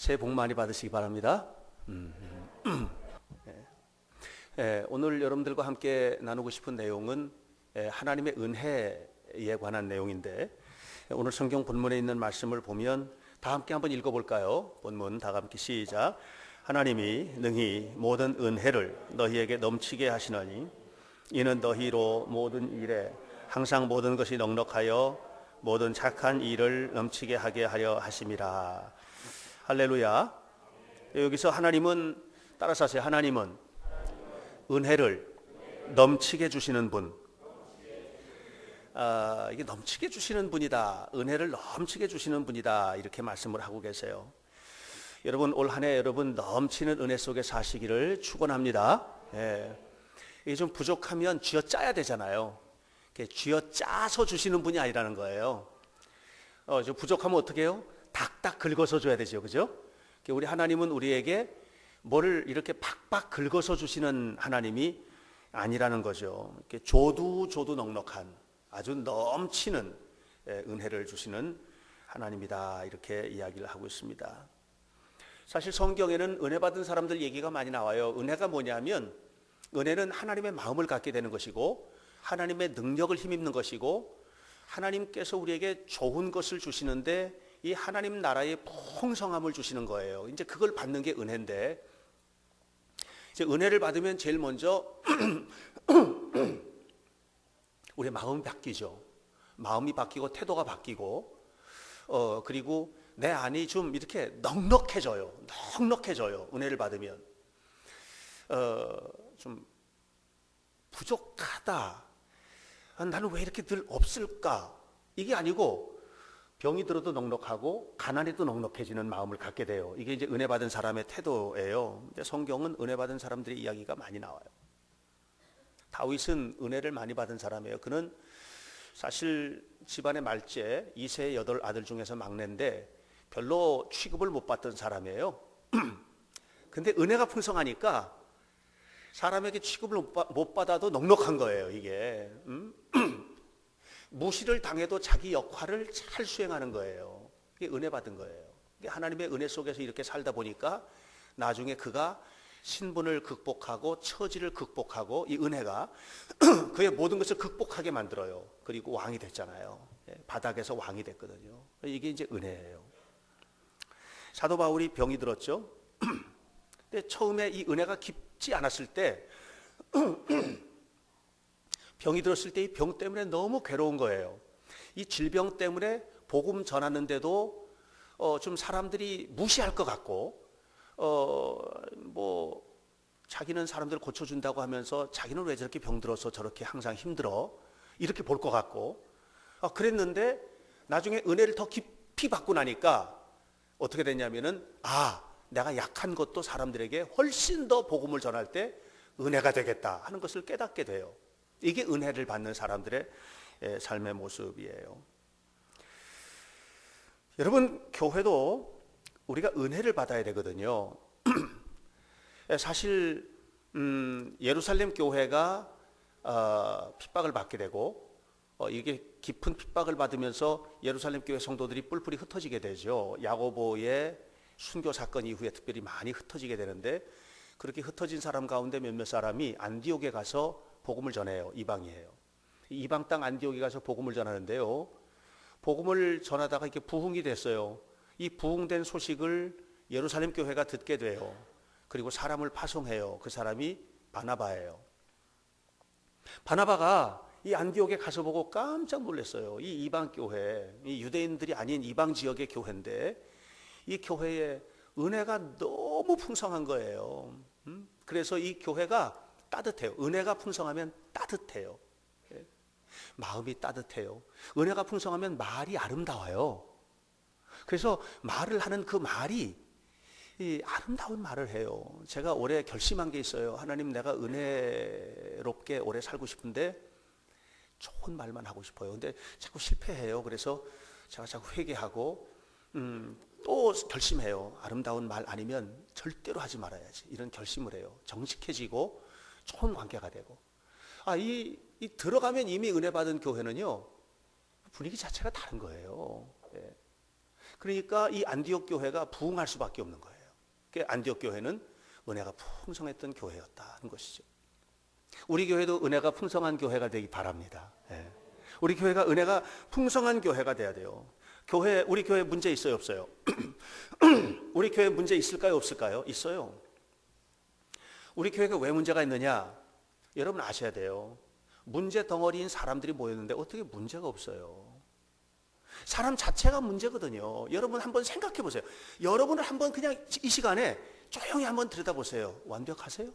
새해 복 많이 받으시기 바랍니다. 오늘 여러분들과 함께 나누고 싶은 내용은 하나님의 은혜에 관한 내용인데, 오늘 성경 본문에 있는 말씀을 보면 다 함께 한번 읽어볼까요? 본문 다 함께 시작. 하나님이 능히 모든 은혜를 너희에게 넘치게 하시나니 이는 너희로 모든 일에 항상 모든 것이 넉넉하여 모든 착한 일을 넘치게 하게 하려 하심이라. 할렐루야. 여기서 하나님은, 따라서 하세요. 하나님은 은혜를 넘치게 주시는 분. 이게 넘치게 주시는 분이다, 은혜를 넘치게 주시는 분이다, 이렇게 말씀을 하고 계세요. 여러분, 올 한 해 여러분 넘치는 은혜 속에 사시기를 축원합니다. 이게 좀 부족하면 쥐어짜야 되잖아요. 쥐어짜서 주시는 분이 아니라는 거예요. 좀 부족하면 어떻게 해요? 닥닥 긁어서 줘야 되죠, 그죠? 우리 하나님은 우리에게 뭐를 이렇게 팍팍 긁어서 주시는 하나님이 아니라는 거죠. 줘도 넉넉한, 아주 넘치는 은혜를 주시는 하나님이다, 이렇게 이야기를 하고 있습니다. 사실 성경에는 은혜 받은 사람들 얘기가 많이 나와요. 은혜가 뭐냐면, 은혜는 하나님의 마음을 갖게 되는 것이고, 하나님의 능력을 힘입는 것이고, 하나님께서 우리에게 좋은 것을 주시는데 이 하나님 나라의 풍성함을 주시는 거예요. 이제 그걸 받는 게 은혜인데, 이제 은혜를 받으면 제일 먼저 우리의 마음이 바뀌죠. 마음이 바뀌고 태도가 바뀌고, 그리고 내 안이 좀 이렇게 넉넉해져요. 은혜를 받으면. 좀 부족하다, 나는 왜 이렇게 늘 없을까, 이게 아니고 병이 들어도 넉넉하고 가난해도 넉넉해지는 마음을 갖게 돼요. 이게 이제 은혜 받은 사람의 태도예요. 근데 성경은 은혜 받은 사람들의 이야기가 많이 나와요. 다윗은 은혜를 많이 받은 사람이에요. 그는 사실 집안의 말째 2세의 8 아들 중에서 막내인데 별로 취급을 못 받던 사람이에요. 근데 은혜가 풍성하니까 사람에게 취급을 못 받아도 넉넉한 거예요, 이게. 무시를 당해도 자기 역할을 잘 수행하는 거예요. 이게 은혜 받은 거예요. 하나님의 은혜 속에서 이렇게 살다 보니까 나중에 그가 신분을 극복하고 처지를 극복하고, 이 은혜가 그의 모든 것을 극복하게 만들어요. 그리고 왕이 됐잖아요. 바닥에서 왕이 됐거든요. 이게 이제 은혜예요. 사도 바울이 병이 들었죠. 근데 처음에 이 은혜가 깊지 않았을 때, 병이 들었을 때 이 병 때문에 너무 괴로운 거예요. 이 질병 때문에 복음 전하는데도 좀 사람들이 무시할 것 같고, 뭐 자기는 사람들을 고쳐준다고 하면서 자기는 왜 저렇게 병들어서 저렇게 항상 힘들어, 이렇게 볼 것 같고, 그랬는데 나중에 은혜를 더 깊이 받고 나니까 어떻게 됐냐면은, 내가 약한 것도 사람들에게 훨씬 더 복음을 전할 때 은혜가 되겠다 하는 것을 깨닫게 돼요. 이게 은혜를 받는 사람들의 삶의 모습이에요. 여러분, 교회도 우리가 은혜를 받아야 되거든요. 사실 예루살렘 교회가 핍박을 받게 되고, 이게 깊은 핍박을 받으면서 예루살렘 교회 성도들이 뿔뿔이 흩어지게 되죠. 야고보의 순교 사건 이후에 특별히 많이 흩어지게 되는데, 그렇게 흩어진 사람 가운데 몇몇 사람이 안디옥에 가서 복음을 전해요. 이방이에요. 이방 땅 안디옥에 가서 복음을 전하는데요, 복음을 전하다가 이렇게 부흥이 됐어요. 이 부흥된 소식을 예루살렘 교회가 듣게 돼요. 그리고 사람을 파송해요. 그 사람이 바나바예요. 바나바가 이 안디옥에 가서 보고 깜짝 놀랐어요. 이 이방 교회, 이 유대인들이 아닌 이방 지역의 교회인데 이 교회에 은혜가 너무 풍성한 거예요. 그래서 이 교회가 따뜻해요. 은혜가 풍성하면 따뜻해요. 마음이 따뜻해요. 은혜가 풍성하면 말이 아름다워요. 그래서 말을 하는 그 말이 아름다운 말을 해요. 제가 올해 결심한 게 있어요. 하나님, 내가 은혜롭게 오래 살고 싶은데 좋은 말만 하고 싶어요. 근데 자꾸 실패해요. 그래서 제가 자꾸 회개하고 또 결심해요. 아름다운 말 아니면 절대로 하지 말아야지, 이런 결심을 해요. 정직해지고 좋은 관계가 되고. 이 들어가면 이미 은혜 받은 교회는요, 분위기 자체가 다른 거예요. 그러니까 이 안디옥 교회가 부흥할 수밖에 없는 거예요. 안디옥 교회는 은혜가 풍성했던 교회였다는 것이죠. 우리 교회도 은혜가 풍성한 교회가 되기 바랍니다. 예. 우리 교회가 은혜가 풍성한 교회가 돼야 돼요. 우리 교회 문제 있어요, 없어요? 우리 교회 문제 있을까요, 없을까요? 있어요. 우리 교회가 왜 문제가 있느냐? 여러분 아셔야 돼요. 문제 덩어리인 사람들이 모였는데 어떻게 문제가 없어요? 사람 자체가 문제거든요. 여러분 한번 생각해 보세요. 여러분을 한번 그냥 이 시간에 조용히 한번 들여다보세요. 완벽하세요?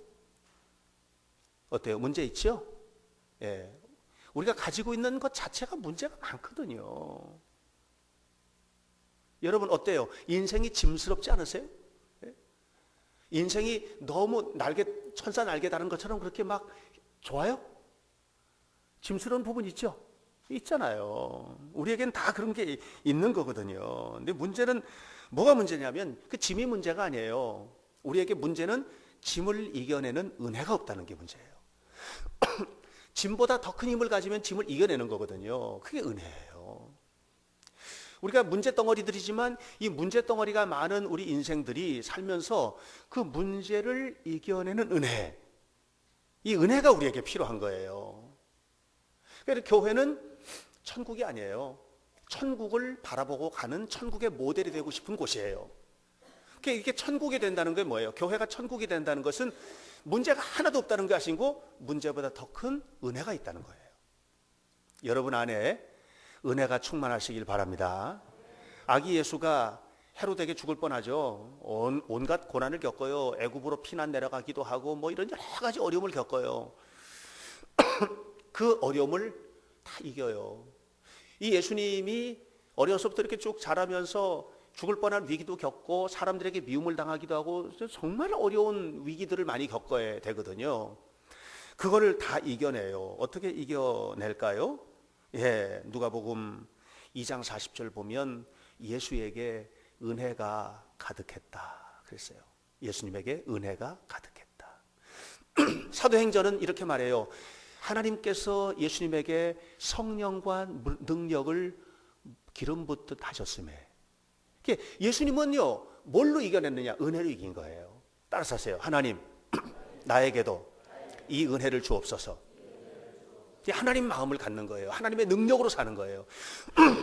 어때요? 문제 있죠? 예. 우리가 가지고 있는 것 자체가 문제가 많거든요. 여러분 어때요? 인생이 짐스럽지 않으세요? 예? 인생이 너무 천사 날개 다른 것처럼 그렇게 막 좋아요? 짐스러운 부분 있죠? 있잖아요. 우리에겐 다 그런 게 있는 거거든요. 근데 문제는 뭐가 문제냐면 그 짐이 문제가 아니에요. 우리에게 문제는 짐을 이겨내는 은혜가 없다는 게 문제예요. 짐보다 더 큰 힘을 가지면 짐을 이겨내는 거거든요. 그게 은혜예요. 우리가 문제 덩어리들이지만 이 문제 덩어리가 많은 우리 인생들이 살면서 그 문제를 이겨내는 은혜, 이 은혜가 우리에게 필요한 거예요. 그래서 교회는 천국이 아니에요. 천국을 바라보고 가는 천국의 모델이 되고 싶은 곳이에요. 이게 천국이 된다는 게 뭐예요? 교회가 천국이 된다는 것은 문제가 하나도 없다는 것이고 문제보다 더 큰 은혜가 있다는 거예요. 여러분 안에 은혜가 충만하시길 바랍니다. 아기 예수가 헤로데에게 죽을 뻔하죠. 온갖 고난을 겪어요. 애굽으로 피난 내려가기도 하고 뭐 이런 여러 가지 어려움을 겪어요. 그 어려움을 다 이겨요. 이 예수님이 어려서부터 이렇게 쭉 자라면서 죽을 뻔한 위기도 겪고 사람들에게 미움을 당하기도 하고 정말 어려운 위기들을 많이 겪어야 되거든요. 그거를 다 이겨내요. 어떻게 이겨낼까요? 예, 누가복음 2장 40절 보면 예수에게 은혜가 가득했다 그랬어요. 예수님에게 은혜가 가득했다. 사도행전은 이렇게 말해요. 하나님께서 예수님에게 성령과 능력을 기름 붓듯 하셨음에, 예수님은요 뭘로 이겨냈느냐? 은혜로 이긴 거예요. 따라서 하세요. 하나님 나에게도 이 은혜를 주옵소서. 하나님 마음을 갖는 거예요. 하나님의 능력으로 사는 거예요.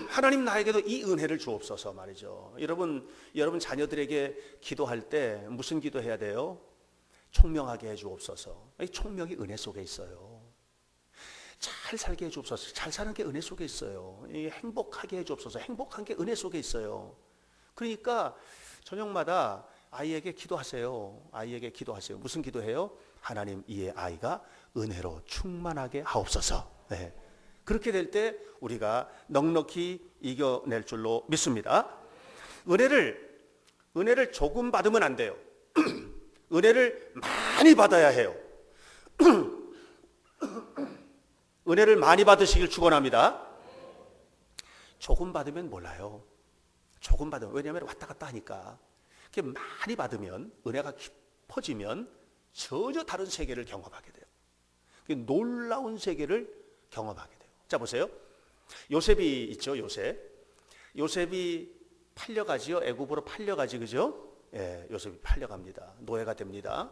하나님 나에게도 이 은혜를 주옵소서 말이죠. 여러분 자녀들에게 기도할 때 무슨 기도해야 돼요? 총명하게 해 주옵소서. 이 총명이 은혜 속에 있어요. 잘 살게 해 주옵소서. 잘 사는 게 은혜 속에 있어요. 행복하게 해 주옵소서. 행복한 게 은혜 속에 있어요. 그러니까 저녁마다 아이에게 기도하세요. 아이에게 기도하세요. 무슨 기도해요? 하나님 이 아이가 은혜로 충만하게 하옵소서. 네. 그렇게 될 때 우리가 넉넉히 이겨낼 줄로 믿습니다. 은혜를 조금 받으면 안 돼요. 은혜를 많이 받아야 해요. 은혜를 많이 받으시길 축원합니다. 조금 받으면 몰라요. 조금 받으면, 왜냐하면 왔다 갔다 하니까. 이렇게 많이 받으면, 은혜가 깊어지면 전혀 다른 세계를 경험하게 돼요. 놀라운 세계를 경험하게 돼요. 자, 보세요. 요셉이 있죠, 요셉이 팔려가지요. 애굽으로 팔려가지, 그죠? 예, 요셉이 팔려갑니다. 노예가 됩니다.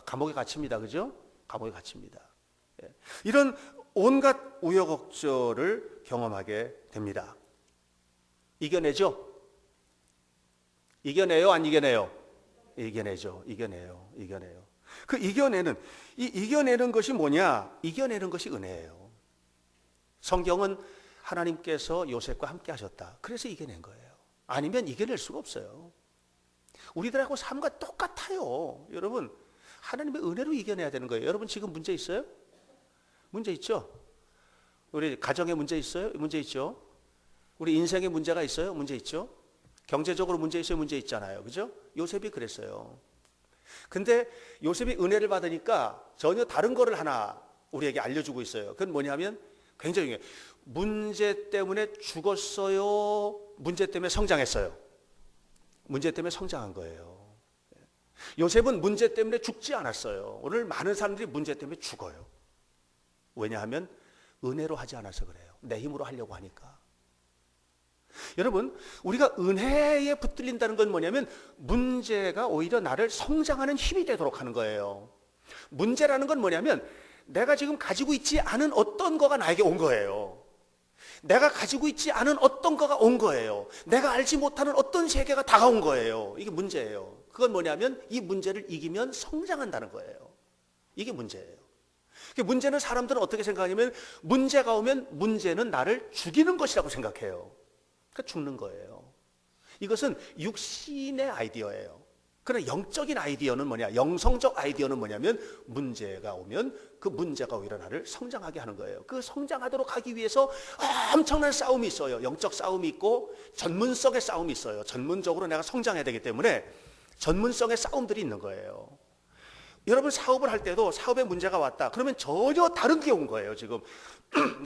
감옥에 갇힙니다, 그죠? 감옥에 갇힙니다. 예. 이런 온갖 우여곡절을 경험하게 됩니다. 이겨내죠? 이겨내요? 안 이겨내요? 이겨내죠. 이겨내요. 그 이겨내는 것이 뭐냐? 이겨내는 것이 은혜예요. 성경은 하나님께서 요셉과 함께 하셨다. 그래서 이겨낸 거예요. 아니면 이겨낼 수가 없어요. 우리들하고 삶과 똑같아요. 여러분, 하나님의 은혜로 이겨내야 되는 거예요. 여러분 지금 문제 있어요? 문제 있죠? 우리 가정에 문제 있어요? 문제 있죠? 우리 인생에 문제가 있어요? 문제 있죠? 경제적으로 문제 있어요? 문제 있잖아요. 그죠? 요셉이 그랬어요. 근데 요셉이 은혜를 받으니까 전혀 다른 거를 하나 우리에게 알려주고 있어요. 그건 뭐냐면 굉장히 중요해요. 문제 때문에 죽었어요? 문제 때문에 성장했어요? 문제 때문에 성장한 거예요. 요셉은 문제 때문에 죽지 않았어요. 오늘 많은 사람들이 문제 때문에 죽어요. 왜냐하면 은혜로 하지 않아서 그래요. 내 힘으로 하려고 하니까. 여러분, 우리가 은혜에 붙들린다는 건 뭐냐면 문제가 오히려 나를 성장하는 힘이 되도록 하는 거예요. 문제라는 건 뭐냐면 내가 지금 가지고 있지 않은 어떤 거가 나에게 온 거예요. 내가 가지고 있지 않은 어떤 거가 온 거예요. 내가 알지 못하는 어떤 세계가 다가온 거예요. 이게 문제예요. 그건 뭐냐면 이 문제를 이기면 성장한다는 거예요. 이게 문제예요. 문제는 사람들은 어떻게 생각하냐면 문제가 오면 문제는 나를 죽이는 것이라고 생각해요. 그러니까 죽는 거예요. 이것은 육신의 아이디어예요. 그러나 영적인 아이디어는 뭐냐? 영성적 아이디어는 뭐냐면 문제가 오면 그 문제가 오히려 나를 성장하게 하는 거예요. 그 성장하도록 하기 위해서 엄청난 싸움이 있어요. 영적 싸움이 있고 전문성의 싸움이 있어요. 전문적으로 내가 성장해야 되기 때문에 전문성의 싸움들이 있는 거예요. 여러분 사업을 할 때도 사업에 문제가 왔다. 그러면 전혀 다른 게 온 거예요. 지금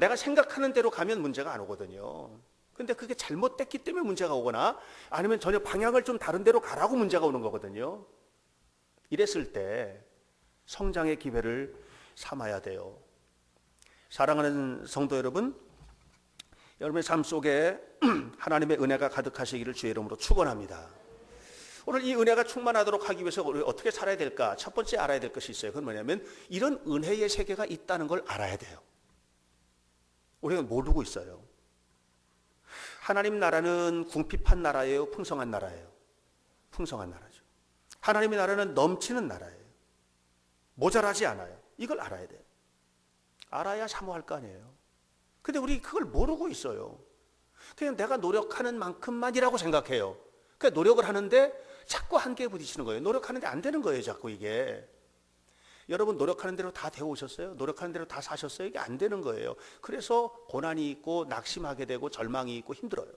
내가 생각하는 대로 가면 문제가 안 오거든요. 근데 그게 잘못됐기 때문에 문제가 오거나 아니면 전혀 방향을 좀 다른 데로 가라고 문제가 오는 거거든요. 이랬을 때 성장의 기회를 삼아야 돼요. 사랑하는 성도 여러분, 여러분의 삶 속에 하나님의 은혜가 가득하시기를 주의 이름으로 축원합니다. 오늘 이 은혜가 충만하도록 하기 위해서 우리 어떻게 살아야 될까? 첫 번째 알아야 될 것이 있어요. 그건 뭐냐면 이런 은혜의 세계가 있다는 걸 알아야 돼요. 우리가 모르고 있어요. 하나님 나라는 궁핍한 나라예요? 풍성한 나라예요? 풍성한 나라죠. 하나님의 나라는 넘치는 나라예요. 모자라지 않아요. 이걸 알아야 돼요. 알아야 사모할 거 아니에요. 근데 우리 그걸 모르고 있어요. 그냥 내가 노력하는 만큼만이라고 생각해요. 그러니까 노력을 하는데 자꾸 한계에 부딪히는 거예요. 노력하는데 안 되는 거예요. 자꾸 이게. 여러분 노력하는 대로 다 되어오셨어요? 노력하는 대로 다 사셨어요? 이게 안 되는 거예요. 그래서 고난이 있고 낙심하게 되고 절망이 있고 힘들어요.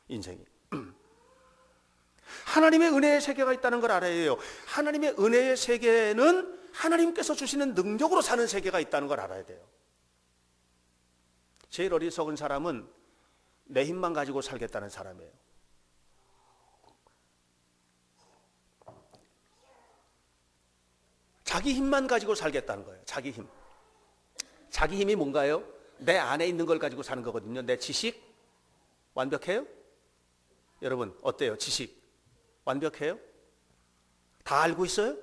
인생이. 하나님의 은혜의 세계가 있다는 걸 알아야 해요. 하나님의 은혜의 세계는 하나님께서 주시는 능력으로 사는 세계가 있다는 걸 알아야 돼요. 제일 어리석은 사람은 내 힘만 가지고 살겠다는 사람이에요. 자기 힘만 가지고 살겠다는 거예요. 자기 힘. 자기 힘이 뭔가요? 내 안에 있는 걸 가지고 사는 거거든요. 내 지식 완벽해요? 여러분 어때요? 지식 완벽해요? 다 알고 있어요?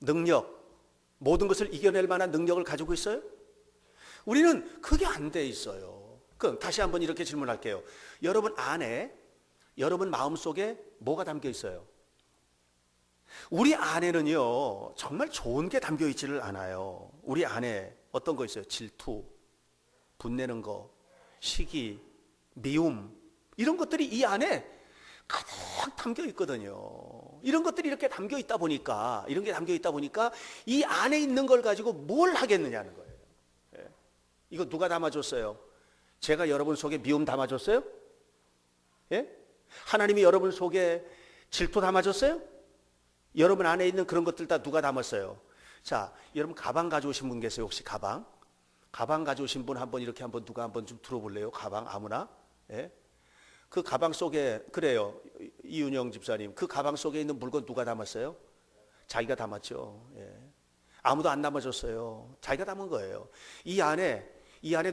능력, 모든 것을 이겨낼 만한 능력을 가지고 있어요? 우리는 그게 안 돼 있어요. 그럼 다시 한번 이렇게 질문할게요. 여러분 안에, 여러분 마음속에 뭐가 담겨 있어요? 우리 안에는요 정말 좋은 게 담겨 있지를 않아요. 우리 안에 어떤 거 있어요? 질투, 분내는 거, 시기, 미움, 이런 것들이 이 안에 가득 담겨 있거든요. 이런 것들이 이렇게 담겨 있다 보니까, 이런 게 담겨 있다 보니까 이 안에 있는 걸 가지고 뭘 하겠느냐는 거예요. 예. 이거 누가 담아줬어요? 제가 여러분 속에 미움 담아줬어요? 예? 하나님이 여러분 속에 질투 담아줬어요? 여러분 안에 있는 그런 것들 다 누가 담았어요? 자, 여러분 가방 가져오신 분 계세요? 혹시 가방? 가방 가져오신 분 한번 이렇게 한번 누가 한번 좀 들어볼래요? 가방 아무나? 예? 그 가방 속에, 그래요, 이윤영 집사님, 그 가방 속에 있는 물건 누가 담았어요? 자기가 담았죠. 예. 아무도 안 담아줬어요. 자기가 담은 거예요. 이 안에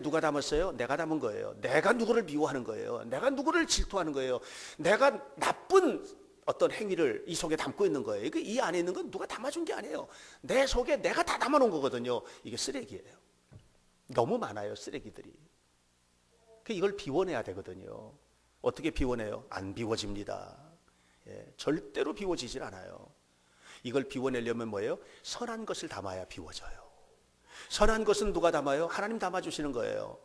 누가 담았어요? 내가 담은 거예요. 내가 누구를 미워하는 거예요. 내가 누구를 질투하는 거예요. 내가 나쁜 어떤 행위를 이 속에 담고 있는 거예요. 이 안에 있는 건 누가 담아준 게 아니에요. 내 속에 내가 다 담아놓은 거거든요. 이게 쓰레기예요. 너무 많아요, 쓰레기들이. 이걸 비워내야 되거든요. 어떻게 비워내요? 안 비워집니다. 예, 절대로 비워지질 않아요. 이걸 비워내려면 뭐예요? 선한 것을 담아야 비워져요. 선한 것은 누가 담아요? 하나님 담아주시는 거예요.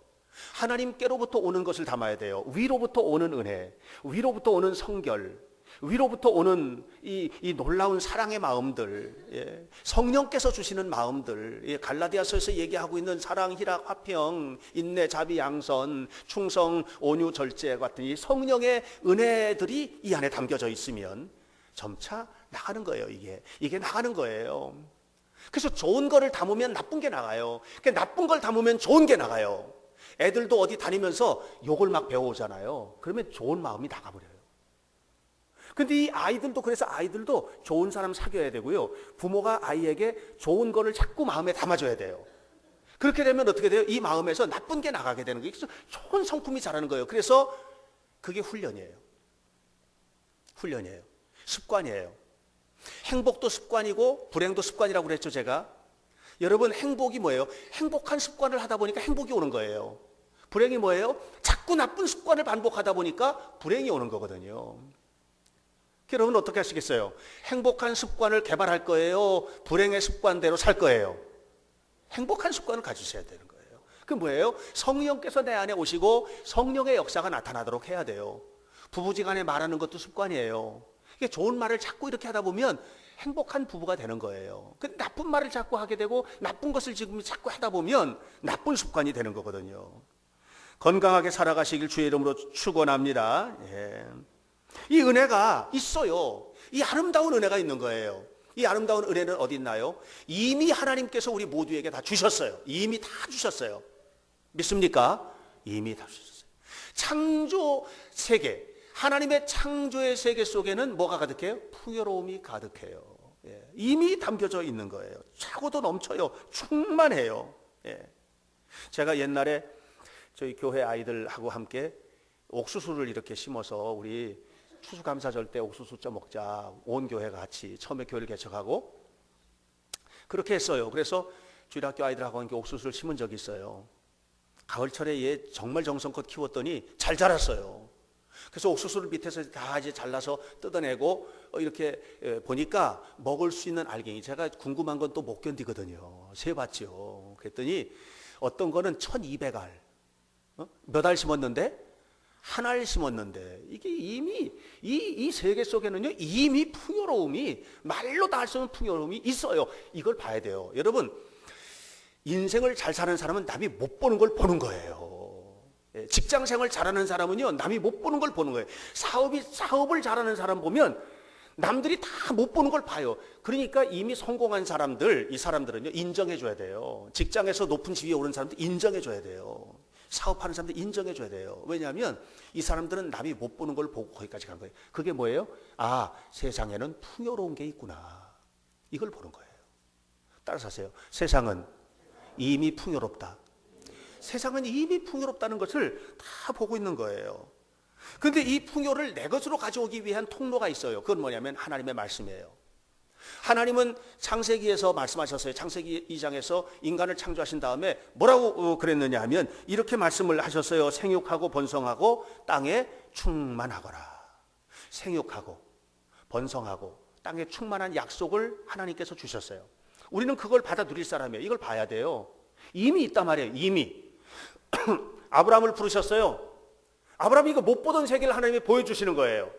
하나님께로부터 오는 것을 담아야 돼요. 위로부터 오는 은혜, 위로부터 오는 성결, 위로부터 오는 이 놀라운 사랑의 마음들, 예. 성령께서 주시는 마음들, 예. 갈라디아서에서 얘기하고 있는 사랑, 희락, 화평, 인내, 자비, 양선, 충성, 온유, 절제 같은 이 성령의 은혜들이 이 안에 담겨져 있으면 점차 나가는 거예요. 이게 나가는 거예요. 그래서 좋은 거를 담으면 나쁜 게 나가요. 나쁜 걸 담으면 좋은 게 나가요. 애들도 어디 다니면서 욕을 막 배워오잖아요. 그러면 좋은 마음이 나가버려요. 근데 이 아이들도, 그래서 아이들도 좋은 사람 사귀어야 되고요. 부모가 아이에게 좋은 거를 자꾸 마음에 담아줘야 돼요. 그렇게 되면 어떻게 돼요? 이 마음에서 나쁜 게 나가게 되는 거예요. 그래서 좋은 성품이 자라는 거예요. 그래서 그게 훈련이에요. 훈련이에요. 습관이에요. 행복도 습관이고 불행도 습관이라고 그랬죠, 제가. 여러분, 행복이 뭐예요? 행복한 습관을 하다 보니까 행복이 오는 거예요. 불행이 뭐예요? 자꾸 나쁜 습관을 반복하다 보니까 불행이 오는 거거든요. 여러분 어떻게 하시겠어요? 행복한 습관을 개발할 거예요? 불행의 습관대로 살 거예요? 행복한 습관을 가지셔야 되는 거예요. 그 뭐예요? 성령께서 내 안에 오시고 성령의 역사가 나타나도록 해야 돼요. 부부지간에 말하는 것도 습관이에요. 이게 좋은 말을 자꾸 이렇게 하다 보면 행복한 부부가 되는 거예요. 그 나쁜 말을 자꾸 하게 되고 나쁜 것을 지금 자꾸 하다 보면 나쁜 습관이 되는 거거든요. 건강하게 살아가시길 주의 이름으로 축원합니다. 예. 이 은혜가 있어요. 이 아름다운 은혜가 있는 거예요. 이 아름다운 은혜는 어디 있나요? 이미 하나님께서 우리 모두에게 다 주셨어요. 이미 다 주셨어요. 믿습니까? 이미 다 주셨어요. 창조 세계, 하나님의 창조의 세계 속에는 뭐가 가득해요? 풍요로움이 가득해요. 예. 이미 담겨져 있는 거예요. 차고도 넘쳐요. 충만해요. 예. 제가 옛날에 저희 교회 아이들하고 함께 옥수수를 이렇게 심어서 우리 추수감사절 때 옥수수 쪄 먹자, 온 교회가 같이 처음에 교회를 개척하고 그렇게 했어요. 그래서 주일학교 아이들하고 함께 옥수수를 심은 적이 있어요. 가을철에 얘 정말 정성껏 키웠더니 잘 자랐어요. 그래서 옥수수를 밑에서 다 이제 잘라서 뜯어내고 이렇게 보니까 먹을 수 있는 알갱이, 제가 궁금한 건 또 못 견디거든요. 세봤죠. 그랬더니 어떤 거는 1200알, 몇 알 심었는데? 한 알 심었는데, 이게 이미 이 세계 속에는요 이미 풍요로움이, 말로 다 할 수 없는 풍요로움이 있어요. 이걸 봐야 돼요. 여러분, 인생을 잘 사는 사람은 남이 못 보는 걸 보는 거예요. 직장생활 잘하는 사람은요 남이 못 보는 걸 보는 거예요. 사업을 잘하는 사람 보면 남들이 다 못 보는 걸 봐요. 그러니까 이미 성공한 사람들, 이 사람들은요 인정해 줘야 돼요. 직장에서 높은 지위에 오른 사람들 인정해 줘야 돼요. 사업하는 사람들 인정해 줘야 돼요. 왜냐하면 이 사람들은 남이 못 보는 걸 보고 거기까지 간 거예요. 그게 뭐예요? 아, 세상에는 풍요로운 게 있구나, 이걸 보는 거예요. 따라서 하세요. 세상은 이미 풍요롭다. 세상은 이미 풍요롭다는 것을 다 보고 있는 거예요. 그런데 이 풍요를 내 것으로 가져오기 위한 통로가 있어요. 그건 뭐냐면 하나님의 말씀이에요. 하나님은 창세기에서 말씀하셨어요. 창세기 2장에서 인간을 창조하신 다음에 뭐라고 그랬느냐 하면 이렇게 말씀을 하셨어요. 생육하고 번성하고 땅에 충만하거라. 생육하고 번성하고 땅에 충만한 약속을 하나님께서 주셨어요. 우리는 그걸 받아 누릴 사람이에요. 이걸 봐야 돼요. 이미 있단 말이에요. 이미. 아브라함을 부르셨어요. 아브라함이 이거 못 보던 세계를 하나님이 보여주시는 거예요.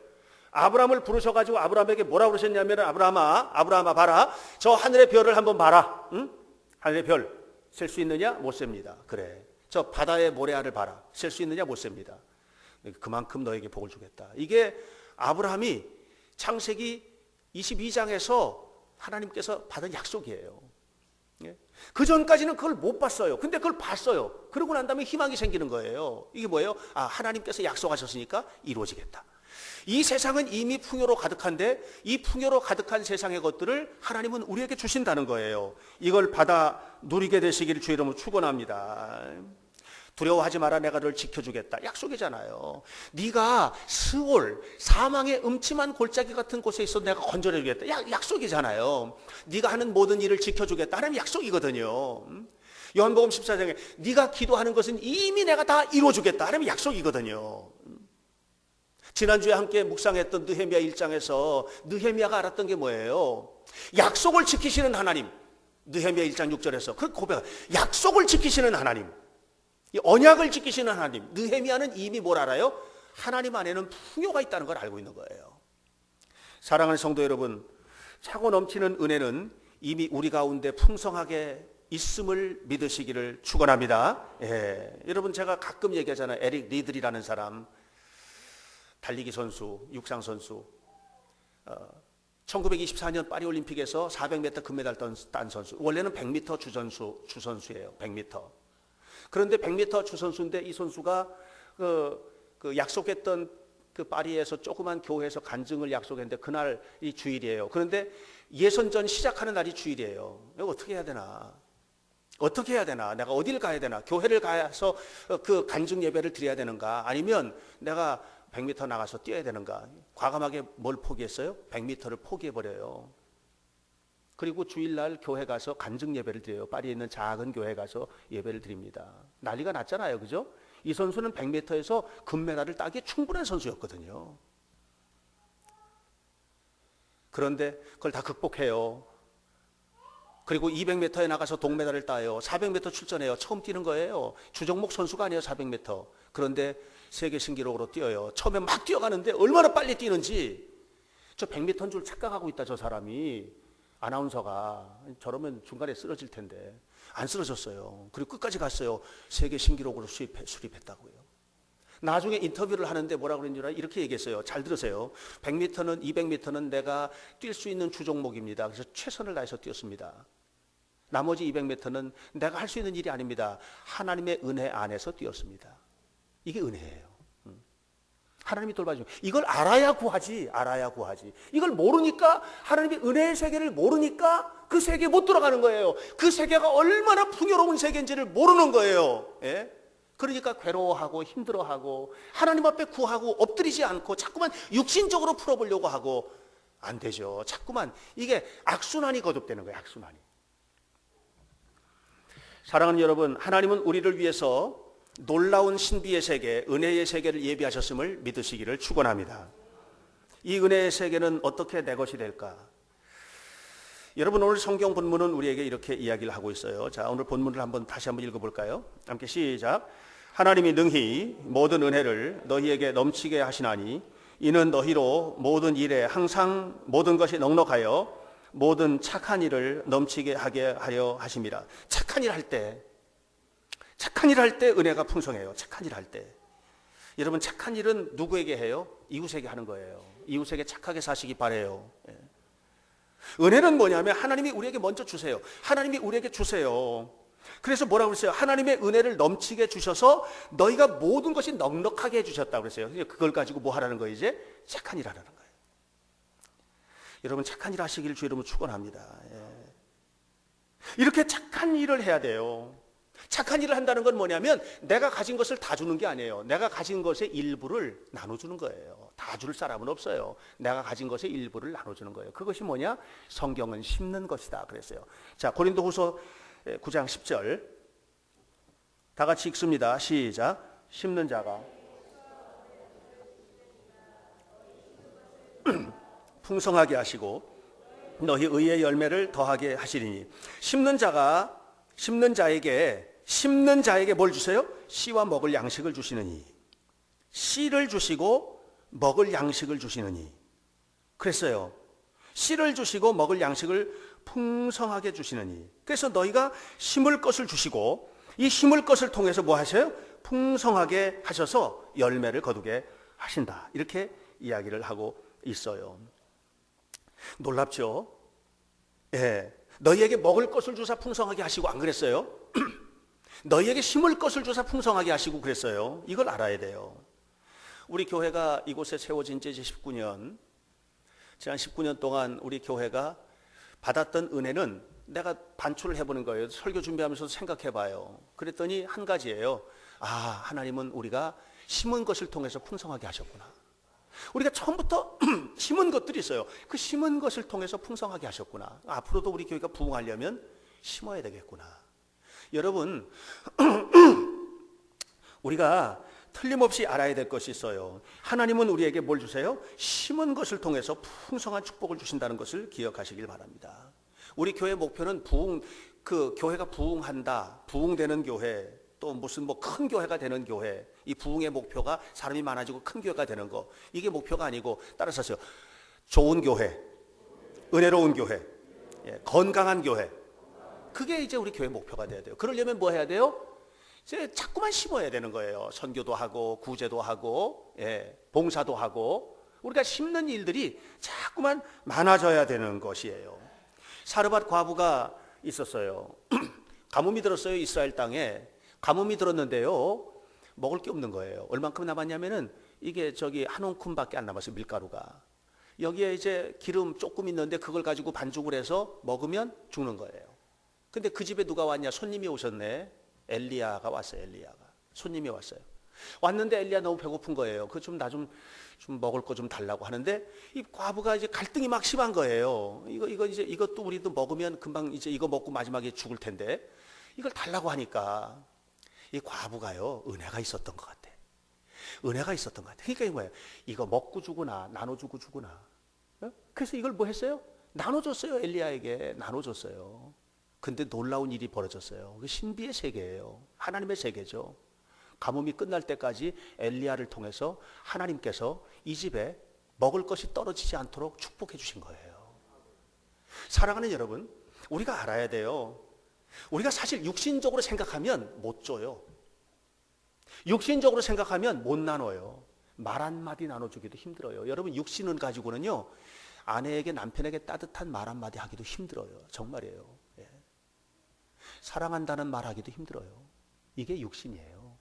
아브라함을 부르셔가지고 아브라함에게 뭐라고 그러셨냐면, 아브라함아 봐라, 저 하늘의 별을 한번 봐라. 응? 하늘의 별 셀 수 있느냐? 못 셉니다. 그래, 저 바다의 모래알을 봐라, 셀 수 있느냐? 못 셉니다. 그만큼 너에게 복을 주겠다. 이게 아브라함이 창세기 22장에서 하나님께서 받은 약속이에요. 그 전까지는 그걸 못 봤어요. 근데 그걸 봤어요. 그러고 난 다음에 희망이 생기는 거예요. 이게 뭐예요? 아, 하나님께서 약속하셨으니까 이루어지겠다. 이 세상은 이미 풍요로 가득한데 이 풍요로 가득한 세상의 것들을 하나님은 우리에게 주신다는 거예요. 이걸 받아 누리게 되시기를 주 이름으로 축원합니다. 두려워하지 마라, 내가 너를 지켜주겠다. 약속이잖아요. 네가 스올, 사망의 음침한 골짜기 같은 곳에 있어 내가 건져내주겠다. 약속이잖아요. 네가 하는 모든 일을 지켜주겠다. 하나님 약속이거든요. 요한복음 14장에 네가 기도하는 것은 이미 내가 다 이루어주겠다. 하나님 약속이거든요. 지난주에 함께 묵상했던 느헤미야 1장에서 느헤미야가 알았던 게 뭐예요? 약속을 지키시는 하나님. 느헤미야 1장 6절에서 그 고백, 약속을 지키시는 하나님, 이 언약을 지키시는 하나님. 느헤미야는 이미 뭘 알아요? 하나님 안에는 풍요가 있다는 걸 알고 있는 거예요. 사랑하는 성도 여러분, 차고 넘치는 은혜는 이미 우리 가운데 풍성하게 있음을 믿으시기를 축원합니다. 예. 여러분, 제가 가끔 얘기하잖아요. 에릭 리들이라는 사람, 달리기 선수, 육상 선수, 1924년 파리올림픽에서 400m 금메달 딴 선수. 원래는 100m 주선수예요. 100m. 그런데 100m 주선수인데 이 선수가 그 약속했던 그 파리에서 조그만 교회에서 간증을 약속했는데 그날 이 주일이에요. 그런데 예선전 시작하는 날이 주일이에요. 이거 어떻게 해야 되나? 어떻게 해야 되나? 내가 어디를 가야 되나? 교회를 가서 그 간증 예배를 드려야 되는가? 아니면 내가 100m 나가서 뛰어야 되는가? 과감하게 뭘 포기했어요? 100m를 포기해버려요. 그리고 주일날 교회 가서 간증 예배를 드려요. 파리에 있는 작은 교회 가서 예배를 드립니다. 난리가 났잖아요. 그죠? 이 선수는 100m에서 금메달을 따기에 충분한 선수였거든요. 그런데 그걸 다 극복해요. 그리고 200m에 나가서 동메달을 따요. 400m 출전해요. 처음 뛰는 거예요. 주종목 선수가 아니에요. 400m. 그런데 세계 신기록으로 뛰어요. 처음에 막 뛰어가는데 얼마나 빨리 뛰는지 저 100m인 줄 착각하고 있다. 저 사람이. 아나운서가 저러면 중간에 쓰러질 텐데 안 쓰러졌어요. 그리고 끝까지 갔어요. 세계 신기록으로 수립했다고요. 나중에 인터뷰를 하는데 뭐라고 그랬는지 알아요? 이렇게 얘기했어요. 잘 들으세요. 100m는 200m는 내가 뛸 수 있는 주종목입니다. 그래서 최선을 다해서 뛰었습니다. 나머지 200m는 내가 할 수 있는 일이 아닙니다. 하나님의 은혜 안에서 뛰었습니다. 이게 은혜예요. 하나님이 돌봐주면 이걸 알아야 구하지. 이걸 모르니까 하나님의 은혜의 세계를 모르니까 그 세계에 못 들어가는 거예요. 그 세계가 얼마나 풍요로운 세계인지를 모르는 거예요. 예? 그러니까 괴로워하고 힘들어하고 하나님 앞에 구하고 엎드리지 않고 자꾸만 육신적으로 풀어보려고 하고 안 되죠. 자꾸만 이게 악순환이 거듭되는 거예요. 악순환이. 사랑하는 여러분, 하나님은 우리를 위해서 놀라운 신비의 세계, 은혜의 세계를 예비하셨음을 믿으시기를 축원합니다. 이 은혜의 세계는 어떻게 내 것이 될까? 여러분, 오늘 성경 본문은 우리에게 이렇게 이야기를 하고 있어요. 자, 오늘 본문을 다시 한번 읽어볼까요? 함께 시작. 하나님이 능히 모든 은혜를 너희에게 넘치게 하시나니 이는 너희로 모든 일에 항상 모든 것이 넉넉하여 모든 착한 일을 넘치게 하게 하려 하심이라. 착한 일 할 때 은혜가 풍성해요. 착한 일 할 때. 여러분, 착한 일은 누구에게 해요? 이웃에게 하는 거예요. 이웃에게 착하게 사시기 바라요. 예. 은혜는 뭐냐면 하나님이 우리에게 먼저 주세요. 하나님이 우리에게 주세요. 그래서 뭐라고 그랬어요? 하나님의 은혜를 넘치게 주셔서 너희가 모든 것이 넉넉하게 해주셨다고 그랬어요. 그걸 가지고 뭐 하라는 거예요? 이제 착한 일 하라는 거예요. 여러분, 착한 일 하시길 주 여러분 축원합니다. 예. 이렇게 착한 일을 해야 돼요. 착한 일을 한다는 건 뭐냐면 내가 가진 것을 다 주는 게 아니에요. 내가 가진 것의 일부를 나눠주는 거예요. 다 줄 사람은 없어요. 내가 가진 것의 일부를 나눠주는 거예요. 그것이 뭐냐? 성경은 심는 것이다 그랬어요. 자, 고린도후서 9장 10절 다 같이 읽습니다. 시작. 심는 자가 풍성하게 하시고 너희 의의 열매를 더하게 하시리니 심는 자에게 뭘 주세요? 씨와 먹을 양식을 주시느니 씨를 주시고 먹을 양식을 주시느니 그랬어요. 씨를 주시고 먹을 양식을 풍성하게 주시느니 그래서 너희가 심을 것을 주시고 이 심을 것을 통해서 뭐 하셔요? 풍성하게 하셔서 열매를 거두게 하신다. 이렇게 이야기를 하고 있어요. 놀랍죠? 예. 너희에게 먹을 것을 주사 풍성하게 하시고 안 그랬어요? 너희에게 심을 것을 주사 풍성하게 하시고 그랬어요. 이걸 알아야 돼요. 우리 교회가 이곳에 세워진 지 이제 19년, 지난 19년 동안 우리 교회가 받았던 은혜는 내가 반출을 해보는 거예요. 설교 준비하면서 생각해봐요. 그랬더니 한 가지예요. 아, 하나님은 우리가 심은 것을 통해서 풍성하게 하셨구나. 우리가 처음부터 심은 것들이 있어요. 그 심은 것을 통해서 풍성하게 하셨구나. 앞으로도 우리 교회가 부흥하려면 심어야 되겠구나. 여러분, 우리가 틀림없이 알아야 될 것이 있어요. 하나님은 우리에게 뭘 주세요? 심은 것을 통해서 풍성한 축복을 주신다는 것을 기억하시길 바랍니다. 우리 교회 목표는 교회가 부흥한다, 부흥되는 교회, 또 무슨 큰 교회가 되는 교회, 이 부흥의 목표가 사람이 많아지고 큰 교회가 되는 거, 이게 목표가 아니고 따라서 하세요. 좋은 교회, 은혜로운 교회, 건강한 교회, 그게 이제 우리 교회 목표가 돼야 돼요. 그러려면 뭐 해야 돼요? 이제 자꾸만 심어야 되는 거예요. 선교도 하고 구제도 하고 봉사도 하고 우리가 심는 일들이 자꾸만 많아져야 되는 것이에요. 사르밧 과부가 있었어요. 가뭄이 들었어요. 이스라엘 땅에 가뭄이 들었는데요, 먹을 게 없는 거예요. 얼만큼 남았냐면은 이게 한 움큼밖에 안 남았어요. 밀가루가. 여기에 이제 기름 조금 있는데 그걸 가지고 반죽을 해서 먹으면 죽는 거예요. 근데 그 집에 누가 왔냐? 손님이 오셨네. 엘리야가 왔어요. 엘리야가 손님이 왔어요. 왔는데 엘리야 너무 배고픈 거예요. 그 좀 나 좀 먹을 거 좀 달라고 하는데 이 과부가 이제 갈등이 막 심한 거예요. 이거 이제 이것도 우리도 먹으면 금방 이제 이거 먹고 마지막에 죽을 텐데 이걸 달라고 하니까 이 과부가요 은혜가 있었던 것 같아. 은혜가 있었던 것 같아. 그러니까 이거 뭐예요? 이거 먹고 주구나 나눠주고 주구나. 어? 그래서 이걸 뭐 했어요? 나눠줬어요. 엘리야에게 나눠줬어요. 근데 놀라운 일이 벌어졌어요. 그 신비의 세계예요. 하나님의 세계죠. 가뭄이 끝날 때까지 엘리야를 통해서 하나님께서 이 집에 먹을 것이 떨어지지 않도록 축복해 주신 거예요. 사랑하는 여러분, 우리가 알아야 돼요. 우리가 사실 육신적으로 생각하면 못 줘요. 육신적으로 생각하면 못 나눠요. 말 한마디 나눠주기도 힘들어요. 여러분, 육신을 가지고는요, 아내에게 남편에게 따뜻한 말 한마디 하기도 힘들어요. 정말이에요. 예. 사랑한다는 말 하기도 힘들어요. 이게 육신이에요.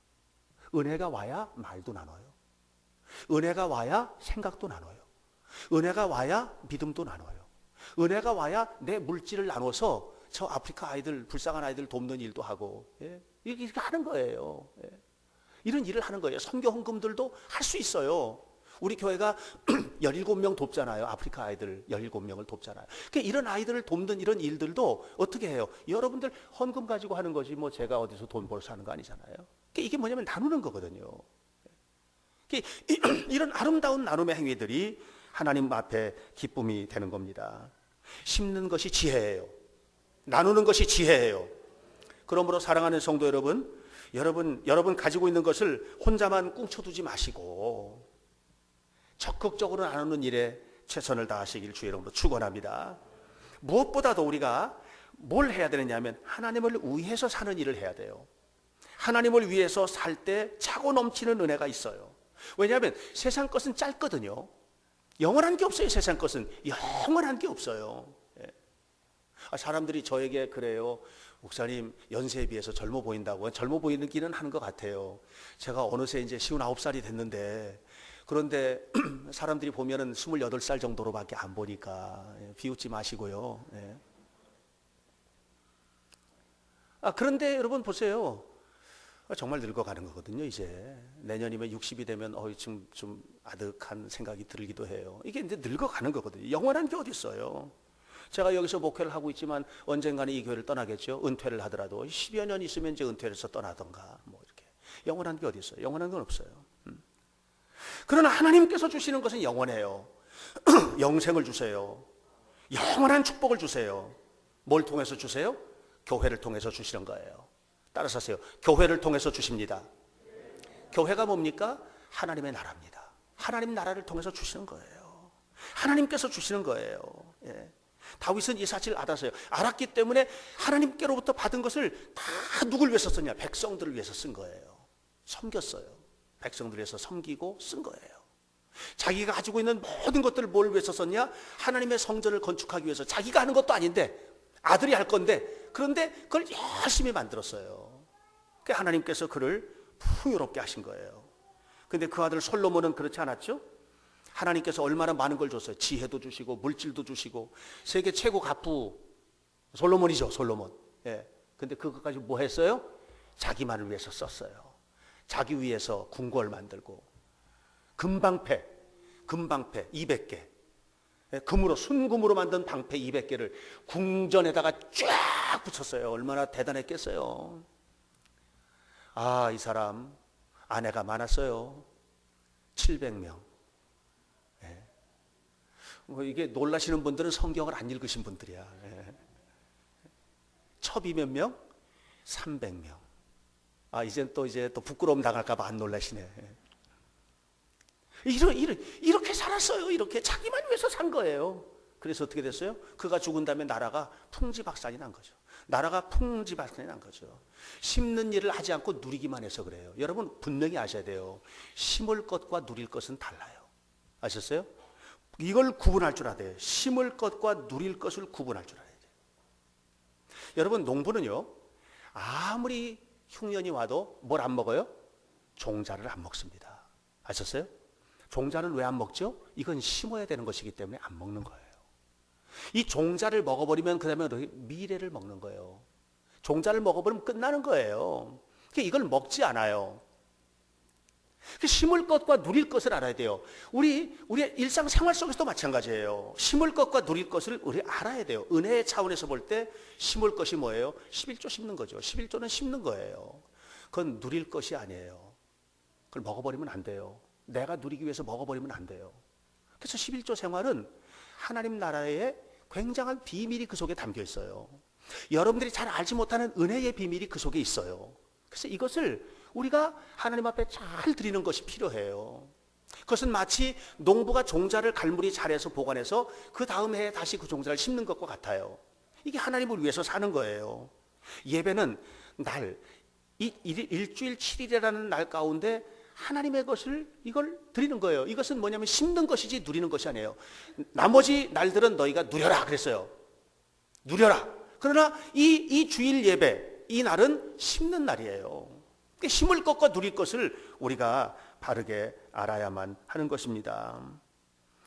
은혜가 와야 말도 나눠요. 은혜가 와야 생각도 나눠요. 은혜가 와야 믿음도 나눠요. 은혜가 와야 내 물질을 나눠서 저 아프리카 아이들, 불쌍한 아이들 돕는 일도 하고, 예? 이렇게 하는 거예요. 예. 이런 일을 하는 거예요. 선교 헌금들도 할 수 있어요. 우리 교회가 17명 돕잖아요. 아프리카 아이들 17명을 돕잖아요. 그러니까 이런 아이들을 돕는 이런 일들도 어떻게 해요? 여러분들 헌금 가지고 하는 거지 뭐 제가 어디서 돈 벌어서 하는 거 아니잖아요. 그러니까 이게 뭐냐면 나누는 거거든요. 그러니까 이런 아름다운 나눔의 행위들이 하나님 앞에 기쁨이 되는 겁니다. 심는 것이 지혜예요. 나누는 것이 지혜예요. 그러므로 사랑하는 성도 여러분 가지고 있는 것을 혼자만 꽁쳐두지 마시고 적극적으로 나누는 일에 최선을 다하시길 주의 이름으로 축원합니다. 무엇보다도 우리가 뭘 해야 되느냐 하면 하나님을 위해서 사는 일을 해야 돼요. 하나님을 위해서 살 때 차고 넘치는 은혜가 있어요. 왜냐하면 세상 것은 짧거든요. 영원한 게 없어요. 세상 것은 영원한 게 없어요. 사람들이 저에게 그래요. 목사님 연세에 비해서 젊어 보인다고. 젊어 보이기는 하는 것 같아요. 제가 어느새 이제 59살이 됐는데 그런데 사람들이 보면은 28살 정도로밖에 안 보니까 비웃지 마시고요. 그런데 여러분 보세요. 정말 늙어가는 거거든요. 이제 내년이면 60이 되면 지금 좀 아득한 생각이 들기도 해요. 이게 이제 늙어가는 거거든요. 영원한 게 어디 있어요? 제가 여기서 목회를 하고 있지만 언젠가는 이 교회를 떠나겠죠. 은퇴를 하더라도 10여 년 있으면 이제 은퇴를 해서 떠나던가 뭐 이렇게. 영원한 게 어디 있어요? 영원한 건 없어요. 그러나 하나님께서 주시는 것은 영원해요. 영생을 주세요. 영원한 축복을 주세요. 뭘 통해서 주세요? 교회를 통해서 주시는 거예요. 따라서 하세요. 교회를 통해서 주십니다. 교회가 뭡니까? 하나님의 나라입니다. 하나님 나라를 통해서 주시는 거예요. 하나님께서 주시는 거예요. 예. 다윗은 이 사실을 알았어요. 알았기 때문에 하나님께로부터 받은 것을 다 누굴 위해서 썼냐? 백성들을 위해서 쓴 거예요. 섬겼어요. 백성들을 위해서 섬기고 쓴 거예요. 자기가 가지고 있는 모든 것들을 뭘 위해서 썼냐? 하나님의 성전을 건축하기 위해서. 자기가 하는 것도 아닌데 아들이 할 건데 그런데 그걸 열심히 만들었어요. 그러니까 하나님께서 그를 풍요롭게 하신 거예요. 근데 그 아들 솔로몬은 그렇지 않았죠? 하나님께서 얼마나 많은 걸 줬어요. 지혜도 주시고 물질도 주시고. 세계 최고 갑부 솔로몬이죠. 솔로몬. 예. 근데 그것까지 뭐 했어요? 자기만을 위해서 썼어요. 자기 위해서 궁궐 만들고 금방패 200개, 금으로 순금으로 만든 방패 200개를 궁전에다가 쫙 붙였어요. 얼마나 대단했겠어요. 이 사람 아내가 많았어요. 700명. 이게 놀라시는 분들은 성경을 안 읽으신 분들이야. 첩이 몇 명? 300명. 이제 또 부끄러움 당할까봐 안 놀라시네. 이렇게 살았어요. 이렇게 자기만 위해서 산 거예요. 그래서 어떻게 됐어요? 그가 죽은 다음에 나라가 풍지박산이 난 거죠. 나라가 풍지박산이 난 거죠. 심는 일을 하지 않고 누리기만 해서 그래요. 여러분 분명히 아셔야 돼요. 심을 것과 누릴 것은 달라요. 아셨어요? 이걸 구분할 줄 알아야 돼요. 심을 것과 누릴 것을 구분할 줄 알아야 돼요. 여러분 농부는요. 아무리 흉년이 와도 뭘 안 먹어요? 종자를 안 먹습니다. 아셨어요? 종자를 왜 안 먹죠? 이건 심어야 되는 것이기 때문에 안 먹는 거예요. 이 종자를 먹어버리면 그 다음에 미래를 먹는 거예요. 종자를 먹어버리면 끝나는 거예요. 그러니까 이걸 먹지 않아요. 그 심을 것과 누릴 것을 알아야 돼요. 우리의 일상생활 속에서도 마찬가지예요. 심을 것과 누릴 것을 우리 알아야 돼요. 은혜의 차원에서 볼 때 심을 것이 뭐예요? 11조 심는 거죠. 11조는 심는 거예요. 그건 누릴 것이 아니에요. 그걸 먹어버리면 안 돼요. 내가 누리기 위해서 먹어버리면 안 돼요. 그래서 11조 생활은 하나님 나라의 굉장한 비밀이 그 속에 담겨 있어요. 여러분들이 잘 알지 못하는 은혜의 비밀이 그 속에 있어요. 그래서 이것을 우리가 하나님 앞에 잘 드리는 것이 필요해요. 그것은 마치 농부가 종자를 갈무리 잘해서 보관해서 그 다음 해에 다시 그 종자를 심는 것과 같아요. 이게 하나님을 위해서 사는 거예요. 예배는 일주일 7일이라는 날 가운데 하나님의 것을 이걸 드리는 거예요. 이것은 뭐냐면 심는 것이지 누리는 것이 아니에요. 나머지 날들은 너희가 누려라 그랬어요. 누려라. 그러나 이 주일 예배, 이 날은 심는 날이에요. 심을 것과 누릴 것을 우리가 바르게 알아야만 하는 것입니다.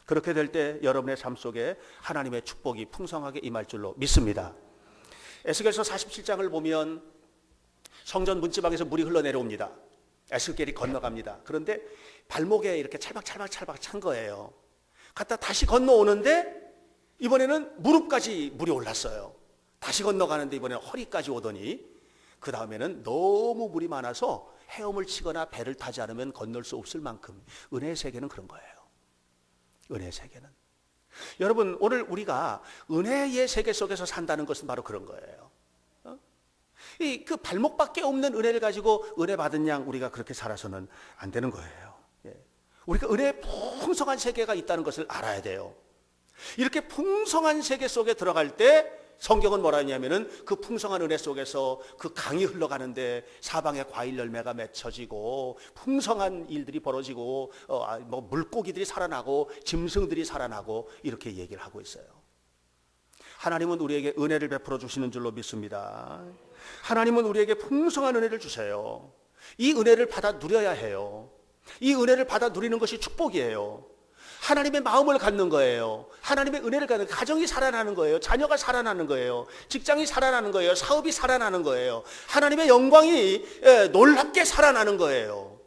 그렇게 될 때 여러분의 삶 속에 하나님의 축복이 풍성하게 임할 줄로 믿습니다. 에스겔서 47장을 보면 성전 문지방에서 물이 흘러내려옵니다. 에스겔이 건너갑니다. 그런데 발목에 이렇게 찰박찰박 찬 거예요. 갔다 다시 건너오는데 이번에는 무릎까지 물이 올랐어요. 다시 건너가는데 이번에는 허리까지 오더니 그 다음에는 너무 물이 많아서 헤엄을 치거나 배를 타지 않으면 건널 수 없을 만큼 은혜의 세계는 그런 거예요. 은혜의 세계는. 여러분, 오늘 우리가 은혜의 세계 속에서 산다는 것은 바로 그런 거예요. 그 발목밖에 없는 은혜를 가지고 은혜 받은 양 우리가 그렇게 살아서는 안 되는 거예요. 우리가 은혜의 풍성한 세계가 있다는 것을 알아야 돼요. 이렇게 풍성한 세계 속에 들어갈 때 성경은 뭐라 했냐면은 그 풍성한 은혜 속에서 그 강이 흘러가는데 사방에 과일 열매가 맺혀지고 풍성한 일들이 벌어지고 물고기들이 살아나고 짐승들이 살아나고 이렇게 얘기를 하고 있어요. 하나님은 우리에게 은혜를 베풀어 주시는 줄로 믿습니다. 하나님은 우리에게 풍성한 은혜를 주세요. 이 은혜를 받아 누려야 해요. 이 은혜를 받아 누리는 것이 축복이에요. 하나님의 마음을 갖는 거예요. 하나님의 은혜를 갖는 거예요. 가정이 살아나는 거예요. 자녀가 살아나는 거예요. 직장이 살아나는 거예요. 사업이 살아나는 거예요. 하나님의 영광이 놀랍게 살아나는 거예요.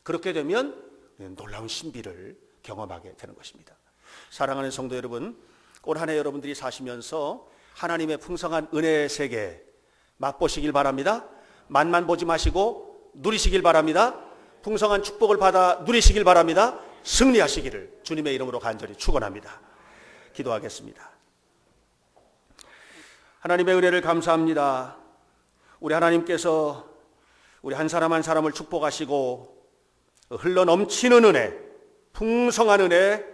그렇게 되면 놀라운 신비를 경험하게 되는 것입니다. 사랑하는 성도 여러분, 올 한 해 여러분들이 사시면서 하나님의 풍성한 은혜의 세계 맛보시길 바랍니다. 맛만 보지 마시고 누리시길 바랍니다. 풍성한 축복을 받아 누리시길 바랍니다. 승리하시기를 주님의 이름으로 간절히 축원합니다. 기도하겠습니다. 하나님의 은혜를 감사합니다. 우리 하나님께서 우리 한 사람 한 사람을 축복하시고 흘러 넘치는 은혜, 풍성한 은혜,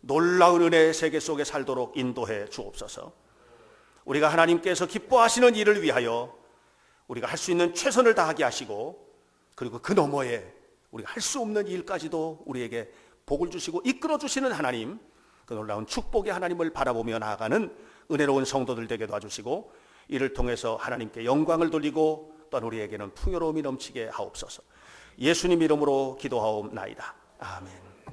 놀라운 은혜의 세계 속에 살도록 인도해 주옵소서. 우리가 하나님께서 기뻐하시는 일을 위하여 우리가 할 수 있는 최선을 다하게 하시고, 그리고 그 너머에 우리가 할 수 없는 일까지도 우리에게 복을 주시고 이끌어 주시는 하나님, 그 놀라운 축복의 하나님을 바라보며 나아가는 은혜로운 성도들 되게 도와주시고, 이를 통해서 하나님께 영광을 돌리고 또한 우리에게는 풍요로움이 넘치게 하옵소서. 예수님 이름으로 기도하옵나이다. 아멘.